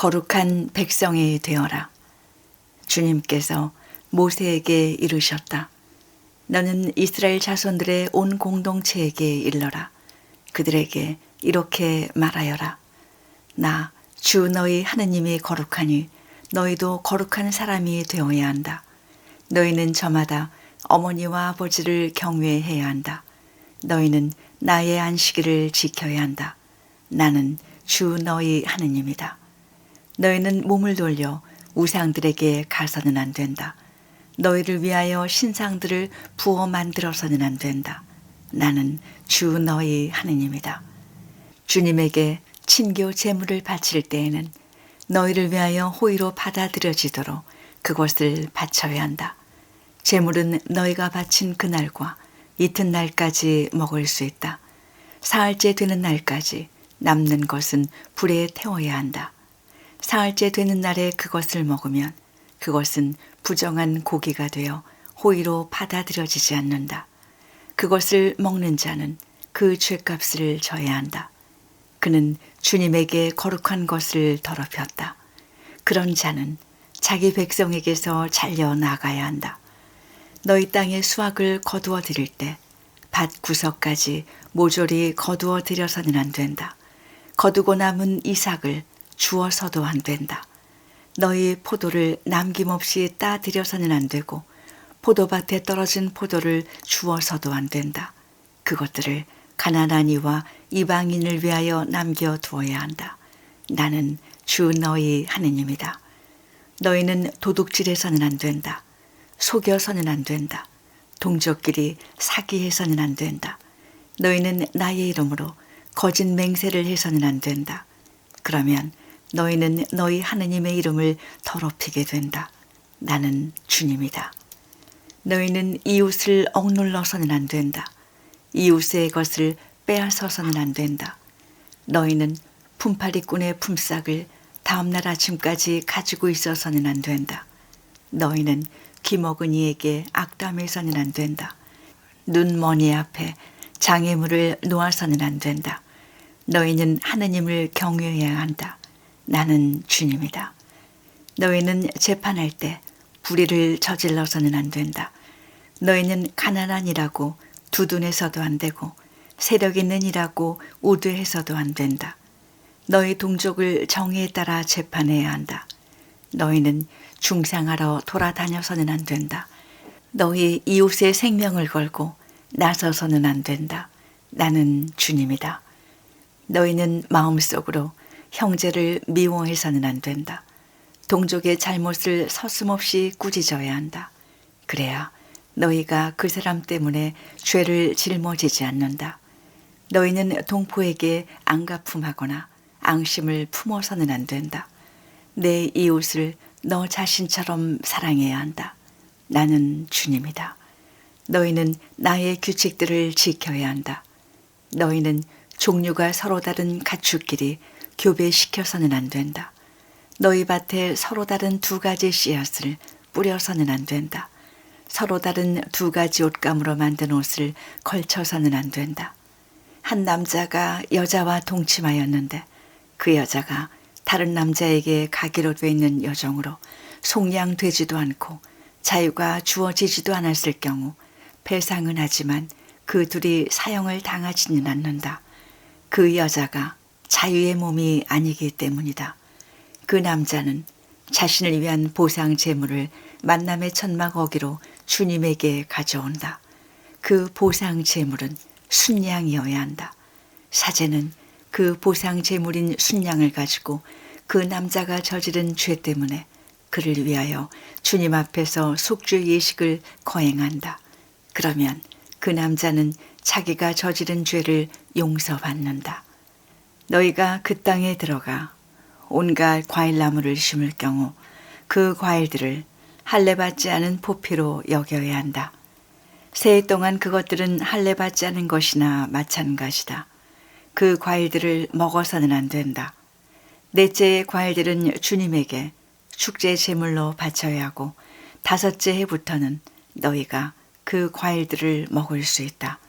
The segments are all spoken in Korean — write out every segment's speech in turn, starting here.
거룩한 백성이 되어라. 주님께서 모세에게 이르셨다. 너는 이스라엘 자손들의 온 공동체에게 일러라. 그들에게 이렇게 말하여라. 나 주 너희 하느님이 거룩하니 너희도 거룩한 사람이 되어야 한다. 너희는 저마다 어머니와 아버지를 경외해야 한다. 너희는 나의 안식일을 지켜야 한다. 나는 주 너희 하느님이다. 너희는 몸을 돌려 우상들에게 가서는 안 된다. 너희를 위하여 신상들을 부어 만들어서는 안 된다. 나는 주 너희 하느님이다. 주님에게 친교 제물을 바칠 때에는 너희를 위하여 호의로 받아들여지도록 그것을 바쳐야 한다. 제물은 너희가 바친 그날과 이튿날까지 먹을 수 있다. 사흘째 되는 날까지 남는 것은 불에 태워야 한다. 사흘째 되는 날에 그것을 먹으면 그것은 부정한 고기가 되어 호의로 받아들여지지 않는다. 그것을 먹는 자는 그 죄값을 져야 한다. 그는 주님에게 거룩한 것을 더럽혔다. 그런 자는 자기 백성에게서 잘려 나가야 한다. 너희 땅의 수확을 거두어 드릴 때 밭 구석까지 모조리 거두어 들여서는 안 된다. 거두고 남은 이삭을 주어서도 안 된다. 너희 포도를 남김없이 따 들여서는 안 되고 포도밭에 떨어진 포도를 주어서도 안 된다. 그것들을 가난한 이와 이방인을 위하여 남겨두어야 한다. 나는 주 너희 하느님이다. 너희는 도둑질해서는 안 된다. 속여서는 안 된다. 동족끼리 사기해서는 안 된다. 너희는 나의 이름으로 거짓 맹세를 해서는 안 된다. 그러면 너희는 너희 하느님의 이름을 더럽히게 된다. 나는 주님이다. 너희는 이웃을 억눌러서는 안 된다. 이웃의 것을 빼앗아서는 안 된다. 너희는 품팔이꾼의 품삯을 다음날 아침까지 가지고 있어서는 안 된다. 너희는 귀먹은 이에게 악담해서는 안 된다. 눈먼이 앞에 장애물을 놓아서는 안 된다. 너희는 하느님을 경외해야 한다. 나는 주님이다. 너희는 재판할 때 불의를 저질러서는 안 된다. 너희는 가난한 이라고 두둔해서도 안 되고 세력 있는 이라고 우드해서도 안 된다. 너희 동족을 정의에 따라 재판해야 한다. 너희는 중상하러 돌아다녀서는 안 된다. 너희 이웃의 생명을 걸고 나서서는 안 된다. 나는 주님이다. 너희는 마음속으로 형제를 미워해서는 안 된다. 동족의 잘못을 서슴없이 꾸짖어야 한다. 그래야 너희가 그 사람 때문에 죄를 짊어지지 않는다. 너희는 동포에게 앙가품하거나 앙심을 품어서는 안 된다. 내 이웃을 너 자신처럼 사랑해야 한다. 나는 주님이다. 너희는 나의 규칙들을 지켜야 한다. 너희는 종류가 서로 다른 가축끼리 교배시켜서는 안 된다. 너희 밭에 서로 다른 두 가지 씨앗을 뿌려서는 안 된다. 서로 다른 두 가지 옷감으로 만든 옷을 걸쳐서는 안 된다. 한 남자가 여자와 동침하였는데 그 여자가 다른 남자에게 가기로 돼 있는 여정으로 속량되지도 않고 자유가 주어지지도 않았을 경우 배상은 하지만 그 둘이 사형을 당하지는 않는다. 그 여자가 자유의 몸이 아니기 때문이다. 그 남자는 자신을 위한 보상 제물을 만남의 천막 어기로 주님에게 가져온다. 그 보상 제물은 순양이어야 한다. 사제는 그 보상 제물인 순양을 가지고 그 남자가 저지른 죄 때문에 그를 위하여 주님 앞에서 속죄 예식을 거행한다. 그러면 그 남자는 자기가 저지른 죄를 용서받는다. 너희가 그 땅에 들어가 온갖 과일나무를 심을 경우 그 과일들을 할례받지 않은 포피로 여겨야 한다. 새해 동안 그것들은 할례받지 않은 것이나 마찬가지다. 그 과일들을 먹어서는 안 된다. 넷째의 과일들은 주님에게 축제 제물로 바쳐야 하고 다섯째 해부터는 너희가 그 과일들을 먹을 수 있다.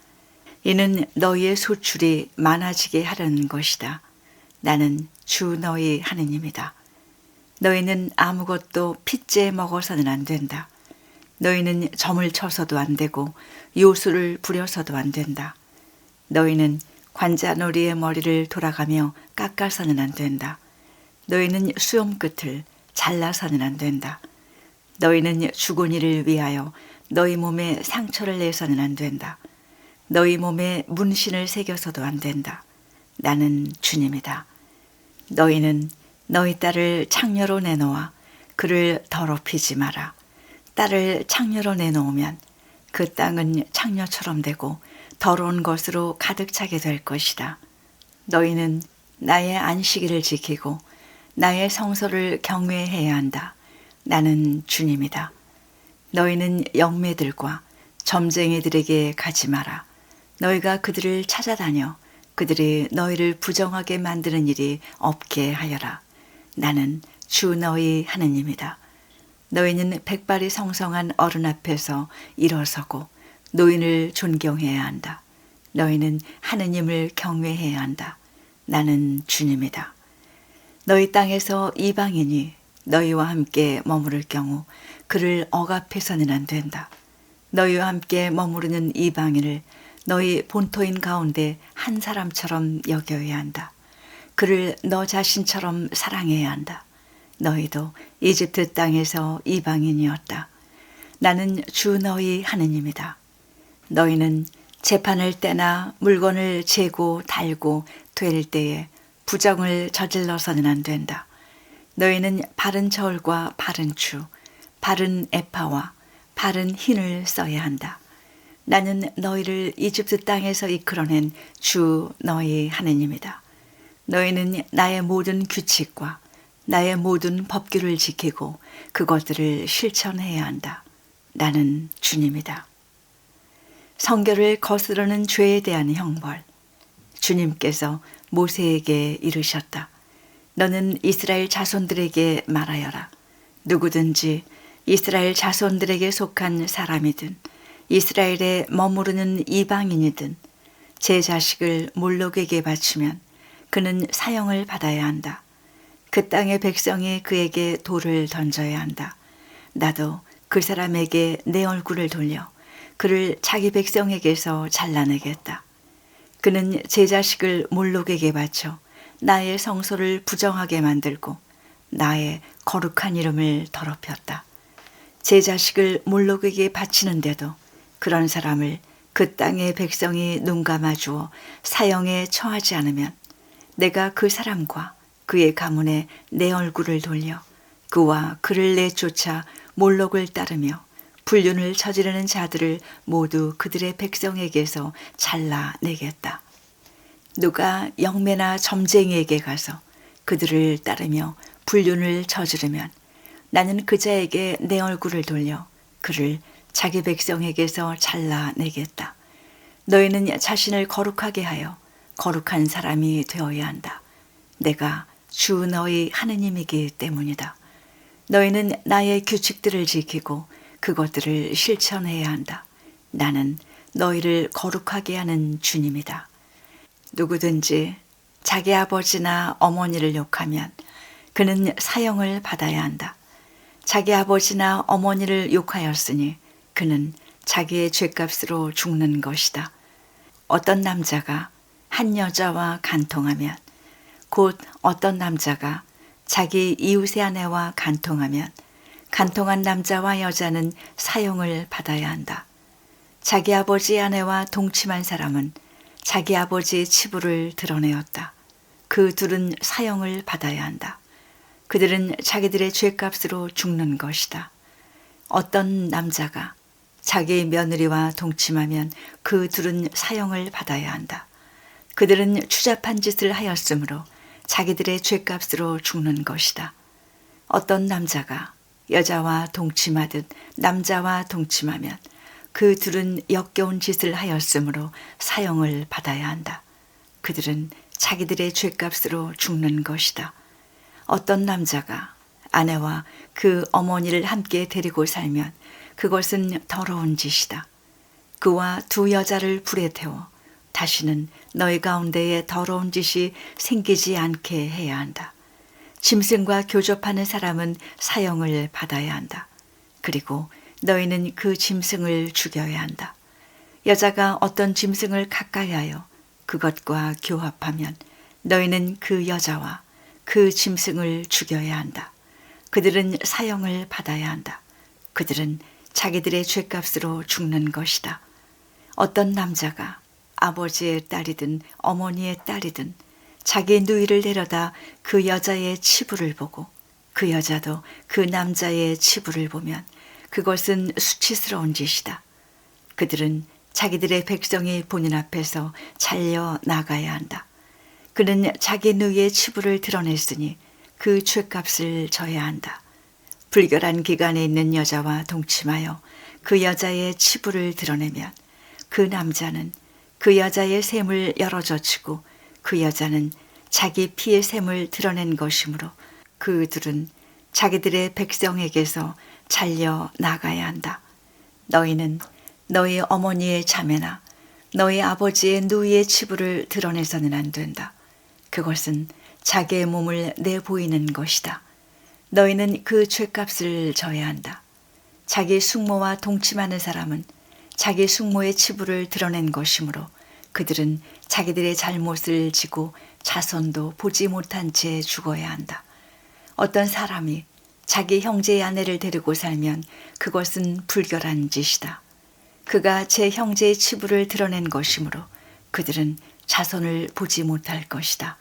이는 너희의 소출이 많아지게 하려는 것이다. 나는 주 너희 하느님이다. 너희는 아무것도 핏째 먹어서는 안 된다. 너희는 점을 쳐서도 안 되고 요술을 부려서도 안 된다. 너희는 관자놀이의 머리를 돌아가며 깎아서는 안 된다. 너희는 수염 끝을 잘라서는 안 된다. 너희는 죽은 이를 위하여 너희 몸에 상처를 내서는 안 된다. 너희 몸에 문신을 새겨서도 안 된다. 나는 주님이다. 너희는 너희 딸을 창녀로 내놓아 그를 더럽히지 마라. 딸을 창녀로 내놓으면 그 땅은 창녀처럼 되고 더러운 것으로 가득 차게 될 것이다. 너희는 나의 안식일을 지키고 나의 성소를 경외해야 한다. 나는 주님이다. 너희는 영매들과 점쟁이들에게 가지 마라. 너희가 그들을 찾아다녀 그들이 너희를 부정하게 만드는 일이 없게 하여라. 나는 주 너희 하느님이다. 너희는 백발이 성성한 어른 앞에서 일어서고 노인을 존경해야 한다. 너희는 하느님을 경외해야 한다. 나는 주님이다. 너희 땅에서 이방인이 너희와 함께 머무를 경우 그를 억압해서는 안 된다. 너희와 함께 머무르는 이방인을 너희 본토인 가운데 한 사람처럼 여겨야 한다. 그를 너 자신처럼 사랑해야 한다. 너희도 이집트 땅에서 이방인이었다. 나는 주 너희 하느님이다. 너희는 재판을 때나 물건을 재고 달고 될 때에 부정을 저질러서는 안 된다. 너희는 바른 저울과 바른 추, 바른 에파와 바른 흰을 써야 한다. 나는 너희를 이집트 땅에서 이끌어낸 주 너희 하느님이다. 너희는 나의 모든 규칙과 나의 모든 법규를 지키고 그것들을 실천해야 한다. 나는 주님이다. 성결을 거스르는 죄에 대한 형벌. 주님께서 모세에게 이르셨다. 너는 이스라엘 자손들에게 말하여라. 누구든지 이스라엘 자손들에게 속한 사람이든 이스라엘에 머무르는 이방인이든 제 자식을 몰록에게 바치면 그는 사형을 받아야 한다. 그 땅의 백성이 그에게 돌을 던져야 한다. 나도 그 사람에게 내 얼굴을 돌려 그를 자기 백성에게서 잘라내겠다. 그는 제 자식을 몰록에게 바쳐 나의 성소를 부정하게 만들고 나의 거룩한 이름을 더럽혔다. 제 자식을 몰록에게 바치는데도 그런 사람을 그 땅의 백성이 눈감아 주어 사형에 처하지 않으면 내가 그 사람과 그의 가문에 내 얼굴을 돌려 그와 그를 내쫓아 몰록을 따르며 불륜을 저지르는 자들을 모두 그들의 백성에게서 잘라내겠다. 누가 영매나 점쟁이에게 가서 그들을 따르며 불륜을 저지르면 나는 그 자에게 내 얼굴을 돌려 그를 자기 백성에게서 잘라내겠다. 너희는 자신을 거룩하게 하여 거룩한 사람이 되어야 한다. 내가 주 너희 하느님이기 때문이다. 너희는 나의 규칙들을 지키고 그것들을 실천해야 한다. 나는 너희를 거룩하게 하는 주님이다. 누구든지 자기 아버지나 어머니를 욕하면 그는 사형을 받아야 한다. 자기 아버지나 어머니를 욕하였으니 그는 자기의 죄값으로 죽는 것이다. 어떤 남자가 한 여자와 간통하면 곧 어떤 남자가 자기 이웃의 아내와 간통하면 간통한 남자와 여자는 사형을 받아야 한다. 자기 아버지의 아내와 동침한 사람은 자기 아버지의 치부를 드러내었다. 그 둘은 사형을 받아야 한다. 그들은 자기들의 죄값으로 죽는 것이다. 어떤 남자가 자기 며느리와 동침하면 그 둘은 사형을 받아야 한다. 그들은 추잡한 짓을 하였으므로 자기들의 죄값으로 죽는 것이다. 어떤 남자가 여자와 동침하듯 남자와 동침하면 그 둘은 역겨운 짓을 하였으므로 사형을 받아야 한다. 그들은 자기들의 죄값으로 죽는 것이다. 어떤 남자가 아내와 그 어머니를 함께 데리고 살면 그것은 더러운 짓이다. 그와 두 여자를 불에 태워 다시는 너희 가운데에 더러운 짓이 생기지 않게 해야 한다. 짐승과 교접하는 사람은 사형을 받아야 한다. 그리고 너희는 그 짐승을 죽여야 한다. 여자가 어떤 짐승을 가까이 하여 그것과 교합하면 너희는 그 여자와 그 짐승을 죽여야 한다. 그들은 사형을 받아야 한다. 그들은 자기들의 죄값으로 죽는 것이다. 어떤 남자가 아버지의 딸이든 어머니의 딸이든 자기 누이를 데려다 그 여자의 치부를 보고 그 여자도 그 남자의 치부를 보면 그것은 수치스러운 짓이다. 그들은 자기들의 백성이 본인 앞에서 잘려 나가야 한다. 그는 자기 누이의 치부를 드러냈으니 그 죄값을 져야 한다. 불결한 기간에 있는 여자와 동침하여 그 여자의 치부를 드러내면 그 남자는 그 여자의 셈을 열어젖히고 그 여자는 자기 피의 셈을 드러낸 것이므로 그들은 자기들의 백성에게서 잘려 나가야 한다. 너희는 너희 어머니의 자매나 너희 아버지의 누이의 치부를 드러내서는 안 된다. 그것은 자기의 몸을 내보이는 것이다. 너희는 그 죄값을 져야 한다. 자기 숙모와 동침하는 사람은 자기 숙모의 치부를 드러낸 것이므로 그들은 자기들의 잘못을 지고 자손도 보지 못한 채 죽어야 한다. 어떤 사람이 자기 형제의 아내를 데리고 살면 그것은 불결한 짓이다. 그가 제 형제의 치부를 드러낸 것이므로 그들은 자손을 보지 못할 것이다.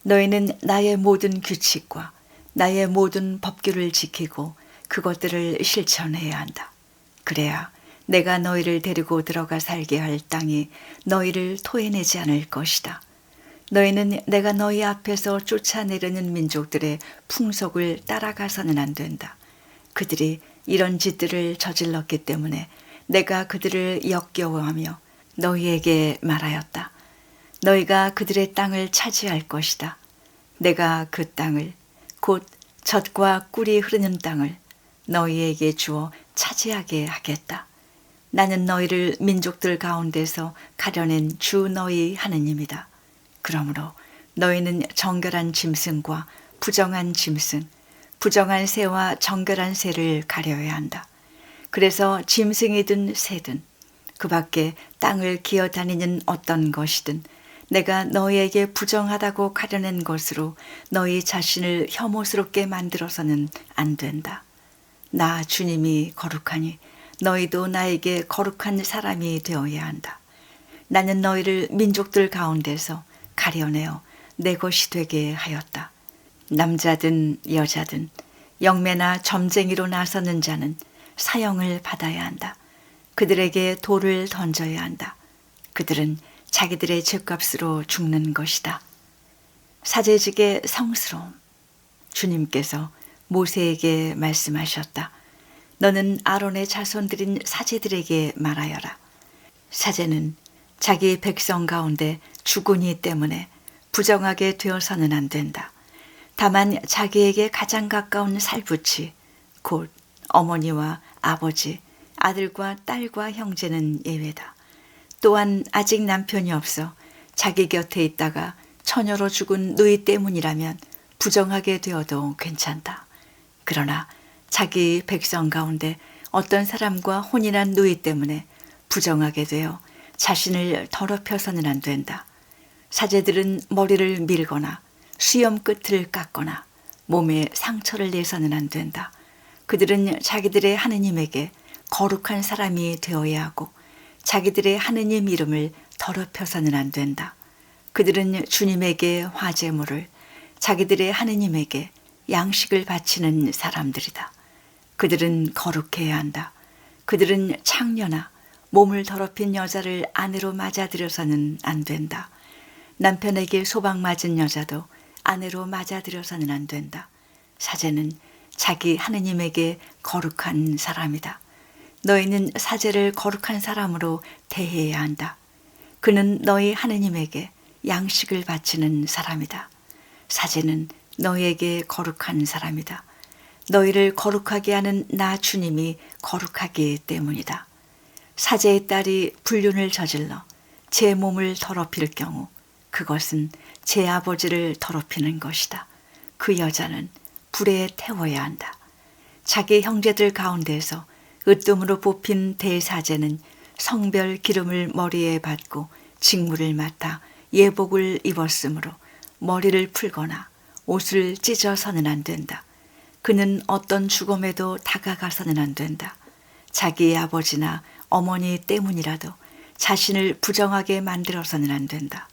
너희는 나의 모든 규칙과 나의 모든 법규를 지키고 그것들을 실천해야 한다. 그래야 내가 너희를 데리고 들어가 살게 할 땅이 너희를 토해내지 않을 것이다. 너희는 내가 너희 앞에서 쫓아내려는 민족들의 풍속을 따라가서는 안 된다. 그들이 이런 짓들을 저질렀기 때문에 내가 그들을 역겨워하며 너희에게 말하였다. 너희가 그들의 땅을 차지할 것이다. 내가 그 땅을 곧 젖과 꿀이 흐르는 땅을 너희에게 주어 차지하게 하겠다. 나는 너희를 민족들 가운데서 가려낸 주 너희 하느님이다. 그러므로 너희는 정결한 짐승과 부정한 짐승, 부정한 새와 정결한 새를 가려야 한다. 그래서 짐승이든 새든 그 밖에 땅을 기어다니는 어떤 것이든 내가 너희에게 부정하다고 가려낸 것으로 너희 자신을 혐오스럽게 만들어서는 안 된다. 나 주님이 거룩하니 너희도 나에게 거룩한 사람이 되어야 한다. 나는 너희를 민족들 가운데서 가려내어 내 것이 되게 하였다. 남자든 여자든 영매나 점쟁이로 나서는 자는 사형을 받아야 한다. 그들에게 돌을 던져야 한다. 그들은 자기들의 죄값으로 죽는 것이다. 사제직의 성스러움. 주님께서 모세에게 말씀하셨다. 너는 아론의 자손들인 사제들에게 말하여라. 사제는 자기 백성 가운데 주군이 때문에 부정하게 되어서는 안 된다. 다만 자기에게 가장 가까운 살붙이 곧 어머니와 아버지, 아들과 딸과 형제는 예외다. 또한 아직 남편이 없어 자기 곁에 있다가 처녀로 죽은 누이 때문이라면 부정하게 되어도 괜찮다. 그러나 자기 백성 가운데 어떤 사람과 혼인한 누이 때문에 부정하게 되어 자신을 더럽혀서는 안 된다. 사제들은 머리를 밀거나 수염 끝을 깎거나 몸에 상처를 내서는 안 된다. 그들은 자기들의 하느님에게 거룩한 사람이 되어야 하고 자기들의 하느님 이름을 더럽혀서는 안 된다. 그들은 주님에게 화제물을, 자기들의 하느님에게 양식을 바치는 사람들이다. 그들은 거룩해야 한다. 그들은 창녀나 몸을 더럽힌 여자를 아내로 맞아들여서는 안 된다. 남편에게 소방 맞은 여자도 아내로 맞아들여서는 안 된다. 사제는 자기 하느님에게 거룩한 사람이다. 너희는 사제를 거룩한 사람으로 대해야 한다. 그는 너희 하느님에게 양식을 바치는 사람이다. 사제는 너희에게 거룩한 사람이다. 너희를 거룩하게 하는 나 주님이 거룩하기 때문이다. 사제의 딸이 불륜을 저질러 제 몸을 더럽힐 경우 그것은 제 아버지를 더럽히는 것이다. 그 여자는 불에 태워야 한다. 자기 형제들 가운데서 으뜸으로 뽑힌 대사제는 성별 기름을 머리에 받고 직무를 맡아 예복을 입었으므로 머리를 풀거나 옷을 찢어서는 안 된다. 그는 어떤 죽음에도 다가가서는 안 된다. 자기의 아버지나 어머니 때문이라도 자신을 부정하게 만들어서는 안 된다.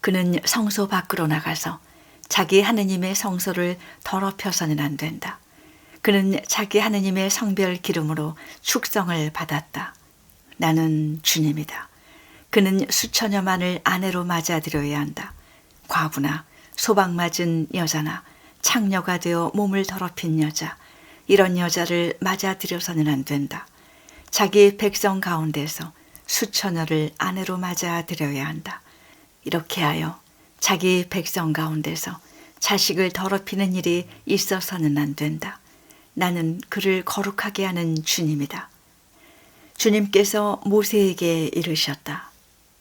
그는 성소 밖으로 나가서 자기 하느님의 성소를 더럽혀서는 안 된다. 그는 자기 하느님의 성별 기름으로 축성을 받았다. 나는 주님이다. 그는 수처녀만을 아내로 맞아들여야 한다. 과부나 소방 맞은 여자나 창녀가 되어 몸을 더럽힌 여자, 이런 여자를 맞아들여서는 안 된다. 자기 백성 가운데서 수처녀를 아내로 맞아들여야 한다. 이렇게 하여 자기 백성 가운데서 자식을 더럽히는 일이 있어서는 안 된다. 나는 그를 거룩하게 하는 주님이다. 주님께서 모세에게 이르셨다.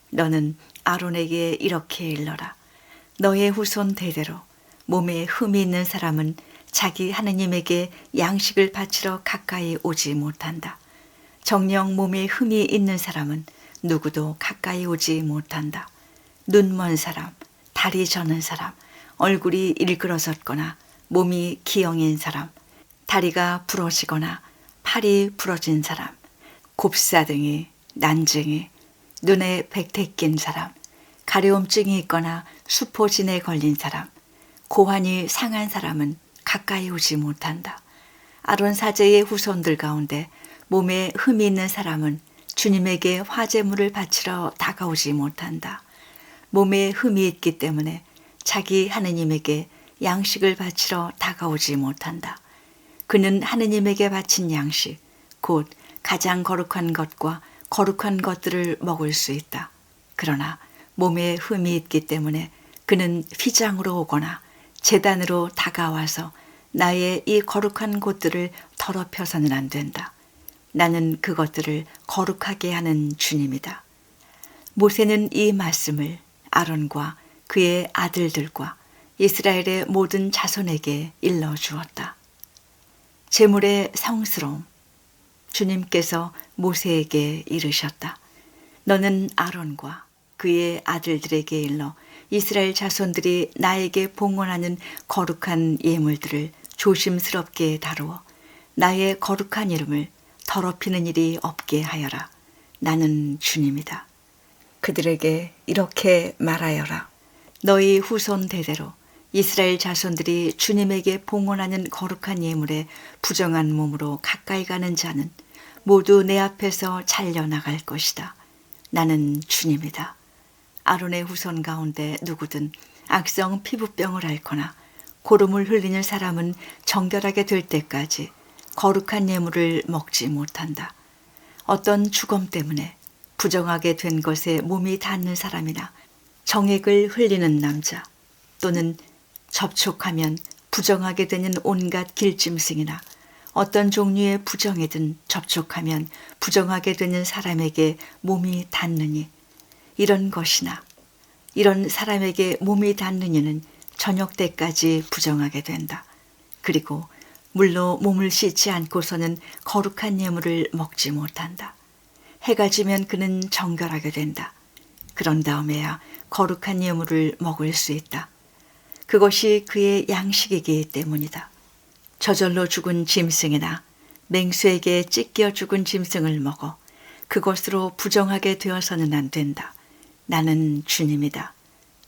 너는 아론에게 이렇게 일러라. 너의 후손 대대로 몸에 흠이 있는 사람은 자기 하느님에게 양식을 바치러 가까이 오지 못한다. 정녕 몸에 흠이 있는 사람은 누구도 가까이 오지 못한다. 눈 먼 사람, 다리 저는 사람, 얼굴이 일그러졌거나 몸이 기형인 사람, 다리가 부러지거나 팔이 부러진 사람, 곱사등이, 난증이, 눈에 백태 낀 사람, 가려움증이 있거나 수포진에 걸린 사람, 고환이 상한 사람은 가까이 오지 못한다. 아론 사제의 후손들 가운데 몸에 흠이 있는 사람은 주님에게 화제물을 바치러 다가오지 못한다. 몸에 흠이 있기 때문에 자기 하느님에게 양식을 바치러 다가오지 못한다. 그는 하느님에게 바친 양식, 곧 가장 거룩한 것과 거룩한 것들을 먹을 수 있다. 그러나 몸에 흠이 있기 때문에 그는 휘장으로 오거나 제단으로 다가와서 나의 이 거룩한 곳들을 더럽혀서는 안 된다. 나는 그것들을 거룩하게 하는 주님이다. 모세는 이 말씀을 아론과 그의 아들들과 이스라엘의 모든 자손에게 일러주었다. 제물의 성스러움. 주님께서 모세에게 이르셨다. 너는 아론과 그의 아들들에게 일러 이스라엘 자손들이 나에게 봉헌하는 거룩한 예물들을 조심스럽게 다루어 나의 거룩한 이름을 더럽히는 일이 없게 하여라. 나는 주님이다. 그들에게 이렇게 말하여라. 너희 후손 대대로 이스라엘 자손들이 주님에게 봉헌하는 거룩한 예물에 부정한 몸으로 가까이 가는 자는 모두 내 앞에서 잘려나갈 것이다. 나는 주님이다. 아론의 후손 가운데 누구든 악성 피부병을 앓거나 고름을 흘리는 사람은 정결하게 될 때까지 거룩한 예물을 먹지 못한다. 어떤 죽음 때문에 부정하게 된 것에 몸이 닿는 사람이나 정액을 흘리는 남자 또는 접촉하면 부정하게 되는 온갖 길짐승이나 어떤 종류의 부정이든 접촉하면 부정하게 되는 사람에게 몸이 닿느니 이런 것이나 이런 사람에게 몸이 닿느니는 저녁 때까지 부정하게 된다. 그리고 물로 몸을 씻지 않고서는 거룩한 예물을 먹지 못한다. 해가 지면 그는 정결하게 된다. 그런 다음에야 거룩한 예물을 먹을 수 있다. 그것이 그의 양식이기 때문이다. 저절로 죽은 짐승이나 맹수에게 찢겨 죽은 짐승을 먹어 그것으로 부정하게 되어서는 안 된다. 나는 주님이다.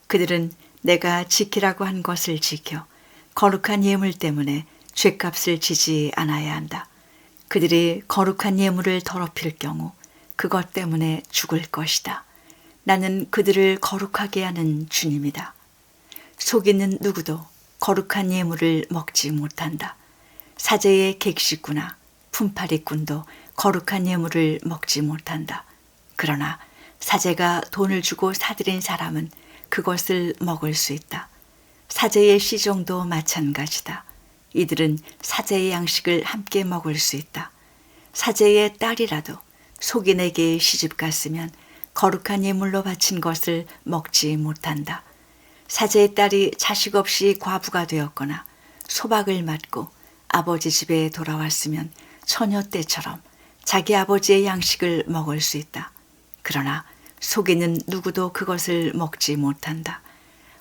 그들은 내가 지키라고 한 것을 지켜 거룩한 예물 때문에 죗값을 지지 않아야 한다. 그들이 거룩한 예물을 더럽힐 경우 그것 때문에 죽을 것이다. 나는 그들을 거룩하게 하는 주님이다. 속이는 누구도 거룩한 예물을 먹지 못한다. 사제의 객식구나 품팔이꾼도 거룩한 예물을 먹지 못한다. 그러나 사제가 돈을 주고 사들인 사람은 그것을 먹을 수 있다. 사제의 시종도 마찬가지다. 이들은 사제의 양식을 함께 먹을 수 있다. 사제의 딸이라도 속인에게 시집 갔으면 거룩한 예물로 바친 것을 먹지 못한다. 사제의 딸이 자식 없이 과부가 되었거나 소박을 맞고 아버지 집에 돌아왔으면 처녀 때처럼 자기 아버지의 양식을 먹을 수 있다. 그러나 속에는 누구도 그것을 먹지 못한다.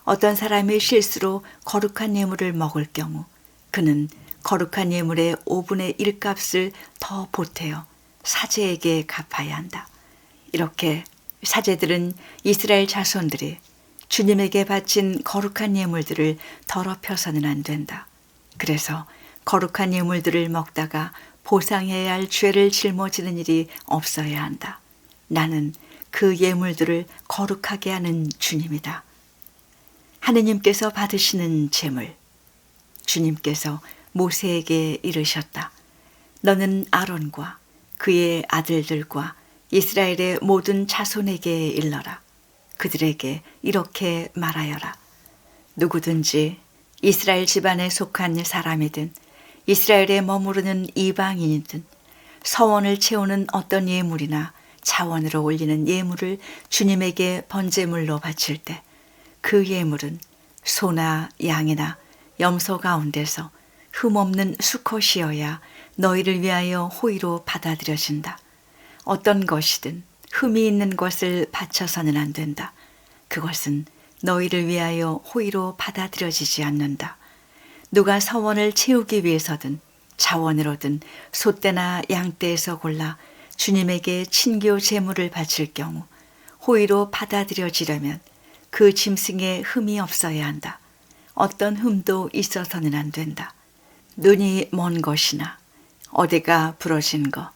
어떤 사람이 실수로 거룩한 예물을 먹을 경우 그는 거룩한 예물의 5분의 1 값을 더 보태어 사제에게 갚아야 한다. 이렇게 사제들은 이스라엘 자손들이 주님에게 바친 거룩한 예물들을 더럽혀서는 안 된다. 그래서 거룩한 예물들을 먹다가 보상해야 할 죄를 짊어지는 일이 없어야 한다. 나는 그 예물들을 거룩하게 하는 주님이다. 하느님께서 받으시는 제물. 주님께서 모세에게 이르셨다. 너는 아론과 그의 아들들과 이스라엘의 모든 자손에게 일러라. 그들에게 이렇게 말하여라. 누구든지 이스라엘 집안에 속한 사람이든 이스라엘에 머무르는 이방인이든 서원을 채우는 어떤 예물이나 자원으로 올리는 예물을 주님에게 번제물로 바칠 때 그 예물은 소나 양이나 염소 가운데서 흠없는 수컷이어야 너희를 위하여 호의로 받아들여진다. 어떤 것이든 흠이 있는 것을 바쳐서는 안 된다. 그것은 너희를 위하여 호의로 받아들여지지 않는다. 누가 서원을 채우기 위해서든 자원으로든 소떼나 양떼에서 골라 주님에게 친교 제물을 바칠 경우 호의로 받아들여지려면 그 짐승에 흠이 없어야 한다. 어떤 흠도 있어서는 안 된다. 눈이 먼 것이나 어디가 부러진 것,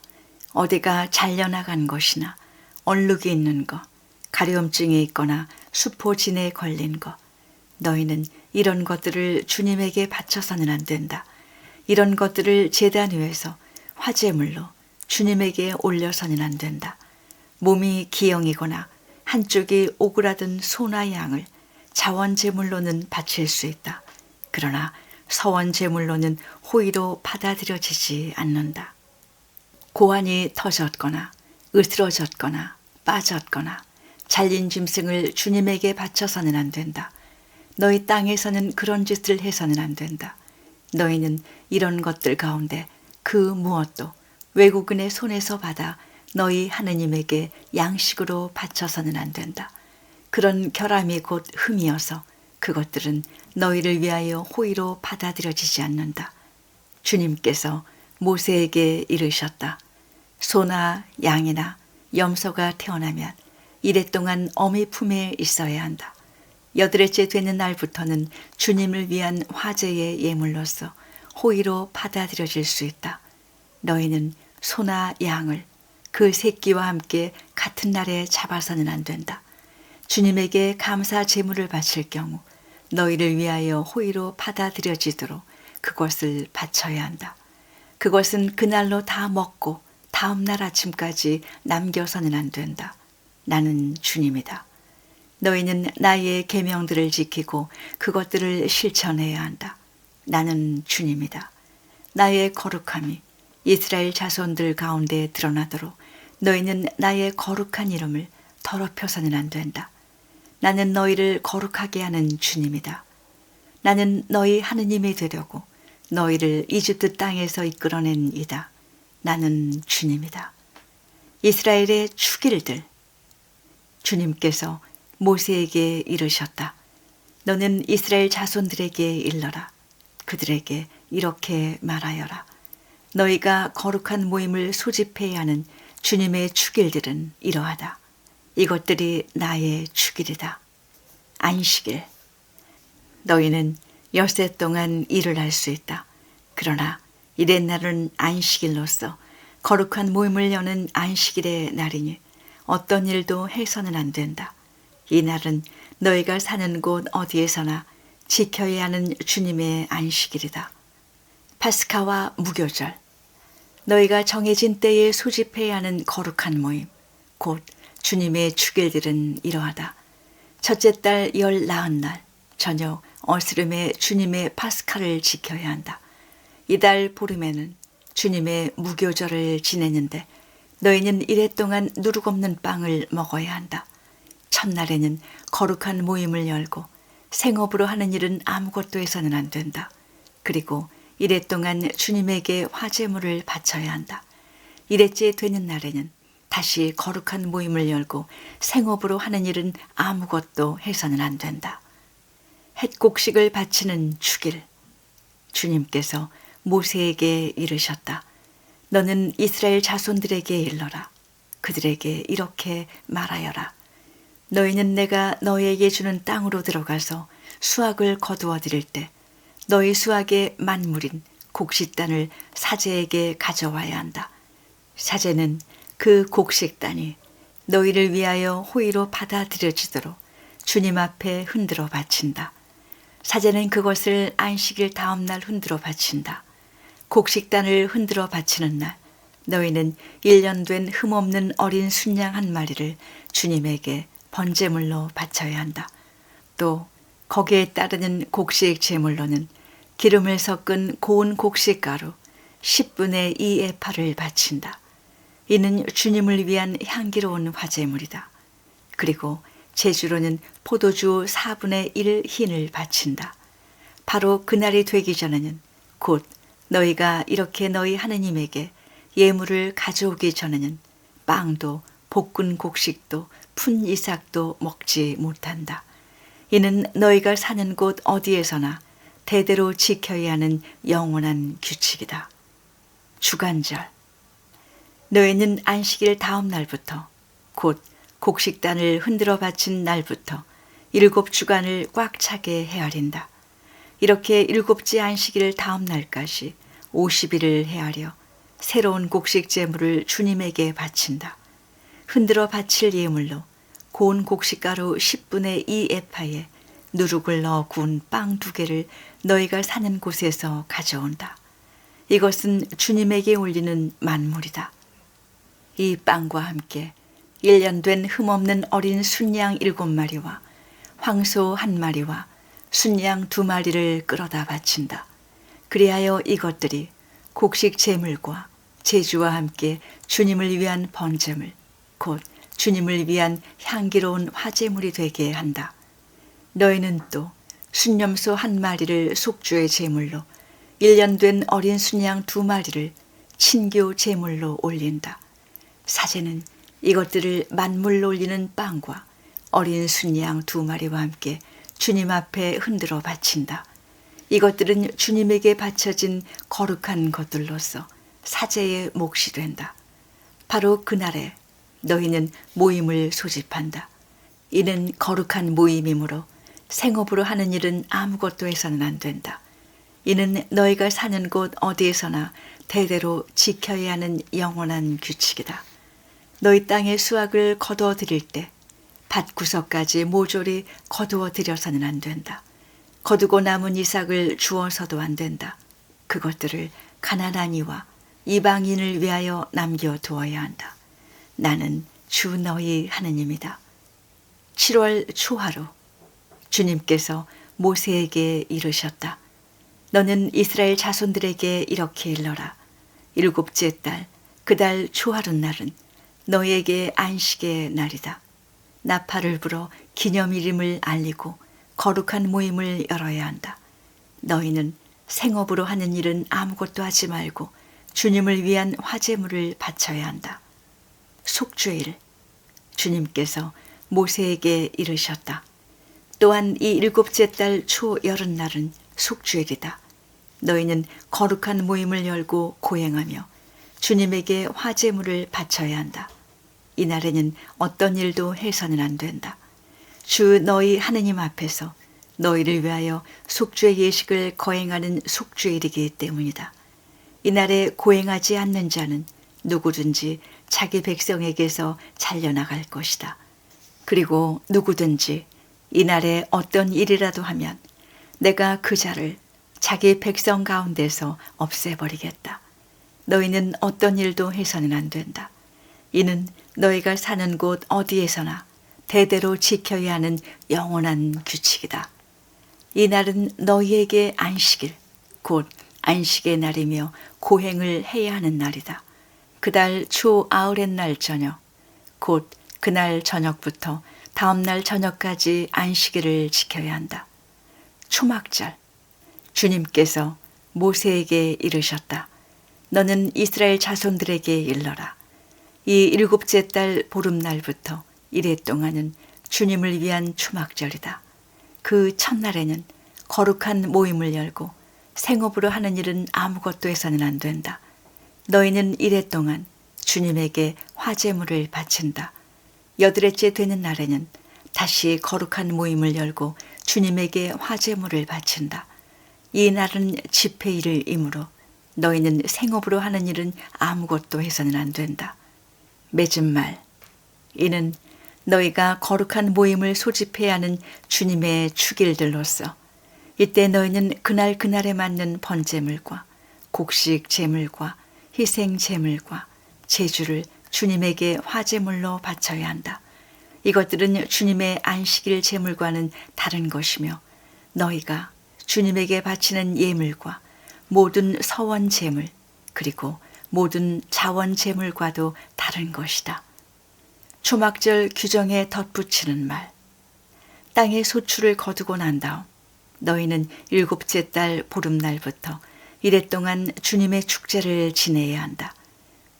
어디가 잘려나간 것이나 얼룩이 있는 것, 가려움증이 있거나 수포진에 걸린 것, 너희는 이런 것들을 주님에게 바쳐서는 안 된다. 이런 것들을 제단 위에서 화제물로 주님에게 올려서는 안 된다. 몸이 기형이거나 한쪽이 오그라든 소나 양을 자원제물로는 바칠 수 있다. 그러나 서원제물로는 호의로 받아들여지지 않는다. 고환이 터졌거나 으스러졌거나 빠졌거나 잘린 짐승을 주님에게 바쳐서는 안 된다. 너희 땅에서는 그런 짓을 해서는 안 된다. 너희는 이런 것들 가운데 그 무엇도 외국인의 손에서 받아 너희 하느님에게 양식으로 바쳐서는 안 된다. 그런 결함이 곧 흠이어서 그것들은 너희를 위하여 호의로 받아들여지지 않는다. 주님께서 모세에게 이르셨다. 소나 양이나 염소가 태어나면 이래 동안 어미 품에 있어야 한다. 여드레째 되는 날부터는 주님을 위한 화제의 예물로서 호의로 받아들여질 수 있다. 너희는 소나 양을 그 새끼와 함께 같은 날에 잡아서는 안 된다. 주님에게 감사 제물을 바칠 경우 너희를 위하여 호의로 받아들여지도록 그것을 바쳐야 한다. 그것은 그날로 다 먹고 다음 날 아침까지 남겨서는 안 된다. 나는 주님이다. 너희는 나의 계명들을 지키고 그것들을 실천해야 한다. 나는 주님이다. 나의 거룩함이 이스라엘 자손들 가운데 드러나도록 너희는 나의 거룩한 이름을 더럽혀서는 안 된다. 나는 너희를 거룩하게 하는 주님이다. 나는 너희 하느님이 되려고 너희를 이집트 땅에서 이끌어낸 이다. 나는 주님이다. 이스라엘의 축일들. 주님께서 모세에게 이르셨다. 너는 이스라엘 자손들에게 일러라. 그들에게 이렇게 말하여라. 너희가 거룩한 모임을 소집해야 하는 주님의 축일들은 이러하다. 이것들이 나의 축일이다. 안식일. 너희는 엿새 동안 일을 할 수 있다. 그러나 이튿날은 안식일로서 거룩한 모임을 여는 안식일의 날이니 어떤 일도 해서는 안 된다. 이 날은 너희가 사는 곳 어디에서나 지켜야 하는 주님의 안식일이다. 파스카와 무교절. 너희가 정해진 때에 소집해야 하는 거룩한 모임, 곧 주님의 축일들은 이러하다. 첫째 달 14날 저녁 어스름에 주님의 파스카를 지켜야 한다. 이달 보름에는 주님의 무교절을 지내는데 너희는 이래 동안 누룩 없는 빵을 먹어야 한다. 첫날에는 거룩한 모임을 열고 생업으로 하는 일은 아무것도 해서는 안 된다. 그리고 이레 동안 주님에게 화제물을 바쳐야 한다. 이레째 되는 날에는 다시 거룩한 모임을 열고 생업으로 하는 일은 아무것도 해서는 안 된다. 햇곡식을 바치는 축일. 주님께서 모세에게 이르셨다. 너는 이스라엘 자손들에게 일러라. 그들에게 이렇게 말하여라. 너희는 내가 너희에게 주는 땅으로 들어가서 수확을 거두어 드릴 때 너희 수확의 만물인 곡식단을 사제에게 가져와야 한다. 사제는 그 곡식단이 너희를 위하여 호의로 받아들여지도록 주님 앞에 흔들어 바친다. 사제는 그것을 안식일 다음 날 흔들어 바친다. 곡식단을 흔들어 바치는 날 너희는 1년 된 흠없는 어린 순양 한 마리를 주님에게 번제물로 바쳐야 한다. 또 거기에 따르는 곡식 제물로는 기름을 섞은 고운 곡식가루 10분의 2에파를 바친다. 이는 주님을 위한 향기로운 화제물이다. 그리고 제주로는 포도주 4분의 1 흰을 바친다. 바로 그날이 되기 전에는 곧 너희가 이렇게 너희 하느님에게 예물을 가져오기 전에는 빵도 볶은 곡식도 푼 이삭도 먹지 못한다. 이는 너희가 사는 곳 어디에서나 대대로 지켜야 하는 영원한 규칙이다. 주간절. 너희는 안식일 다음 날부터 곧 곡식단을 흔들어 바친 날부터 7주간을 꽉 차게 헤아린다. 이렇게 7째 안식일 다음 날까지 50일을 헤아려 새로운 곡식 제물을 주님에게 바친다. 흔들어 바칠 예물로 고운 곡식가루 10분의 2에파에 누룩을 넣어 구운 빵 2개를 너희가 사는 곳에서 가져온다. 이것은 주님에게 올리는 만물이다. 이 빵과 함께 1년 된 흠없는 어린 순양 7마리와 황소 1마리와 순양 2마리를 끌어다 바친다. 그리하여 이것들이 곡식 제물과 제주와 함께 주님을 위한 번제물, 곧 주님을 위한 향기로운 화제물이 되게 한다. 너희는 또 순염소 1마리를 속주의 제물로 1년 된 어린 순양 2마리를 친교 제물로 올린다. 사제는 이것들을 만물로 올리는 빵과 어린 순양 2마리와 함께 주님 앞에 흔들어 바친다. 이것들은 주님에게 바쳐진 거룩한 것들로서 사제의 몫이 된다. 바로 그날에 너희는 모임을 소집한다. 이는 거룩한 모임이므로 생업으로 하는 일은 아무것도 해서는 안 된다. 이는 너희가 사는 곳 어디에서나 대대로 지켜야 하는 영원한 규칙이다. 너희 땅의 수확을 거두어 드릴 때 밭구석까지 모조리 거두어 들여서는 안 된다. 거두고 남은 이삭을 주어서도 안 된다. 그것들을 가나안 이와 이방인을 위하여 남겨두어야 한다. 나는 주 너희 하느님이다. 7월 초하루 주님께서 모세에게 이르셨다. 너는 이스라엘 자손들에게 이렇게 일러라. 7째 달 그 달 초하루 날은 너희에게 안식의 날이다. 나팔을 불어 기념일임을 알리고 거룩한 모임을 열어야 한다. 너희는 생업으로 하는 일은 아무것도 하지 말고 주님을 위한 화제물을 바쳐야 한다. 속죄일. 주님께서 모세에게 이르셨다. 또한 이 7째 달 초 여름날은 속죄일이다. 너희는 거룩한 모임을 열고 고행하며 주님에게 화제물을 바쳐야 한다. 이날에는 어떤 일도 해서는 안 된다. 주 너희 하느님 앞에서 너희를 위하여 속죄 예식을 거행하는 속죄일이기 때문이다. 이날에 고행하지 않는 자는 누구든지 자기 백성에게서 잘려나갈 것이다. 그리고 누구든지 이날에 어떤 일이라도 하면 내가 그 자를 자기 백성 가운데서 없애버리겠다. 너희는 어떤 일도 해서는 안 된다. 이는 너희가 사는 곳 어디에서나 대대로 지켜야 하는 영원한 규칙이다. 이 날은 너희에게 안식일, 곧 안식의 날이며 고행을 해야 하는 날이다. 그달 초 아흐렛 날 저녁, 곧 그날 저녁부터 다음 날 저녁까지 안식일을 지켜야 한다. 초막절. 주님께서 모세에게 이르셨다. 너는 이스라엘 자손들에게 일러라. 이 일곱째 달 보름날부터 이래 동안은 주님을 위한 초막절이다. 그 첫날에는 거룩한 모임을 열고 생업으로 하는 일은 아무것도 해서는 안 된다. 너희는 이래 동안 주님에게 화제물을 바친다. 여드레째 되는 날에는 다시 거룩한 모임을 열고 주님에게 화제물을 바친다. 이 날은 집회일이므로 너희는 생업으로 하는 일은 아무것도 해서는 안 된다. 맺은 말, 이는 너희가 거룩한 모임을 소집해야 하는 주님의 축일들로서 이때 너희는 그날 그날에 맞는 번제물과 곡식 제물과 희생 제물과 제주를 주님에게 화제물로 바쳐야 한다. 이것들은 주님의 안식일 제물과는 다른 것이며 너희가 주님에게 바치는 예물과 모든 서원 제물 그리고 모든 자원 제물과도 다른 것이다. 초막절 규정에 덧붙이는 말. 땅의 소출을 거두고 난 다음 너희는 일곱째 달 보름날부터 이래 동안 주님의 축제를 지내야 한다.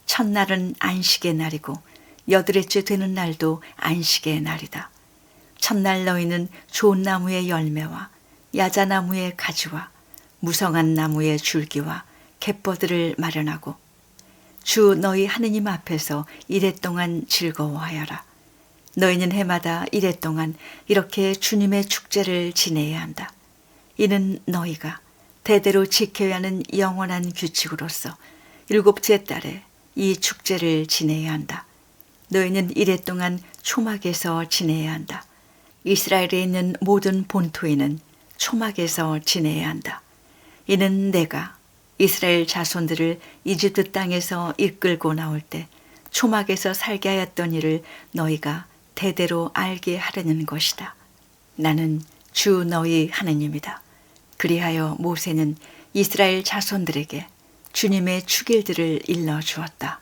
첫날은 안식의 날이고 여드레째 되는 날도 안식의 날이다. 첫날 너희는 좋은 나무의 열매와 야자나무의 가지와 무성한 나무의 줄기와 갯벌들을 마련하고 주 너희 하느님 앞에서 이래 동안 즐거워하여라. 너희는 해마다 이래 동안 이렇게 주님의 축제를 지내야 한다. 이는 너희가 대대로 지켜야 하는 영원한 규칙으로서 일곱째 달에 이 축제를 지내야 한다. 너희는 이래 동안 초막에서 지내야 한다. 이스라엘에 있는 모든 본토에는 초막에서 지내야 한다. 이는 내가 이스라엘 자손들을 이집트 땅에서 이끌고 나올 때 초막에서 살게 하였던 일을 너희가 대대로 알게 하려는 것이다. 나는 주 너희 하느님이다. 그리하여 모세는 이스라엘 자손들에게 주님의 축일들을 일러 주었다.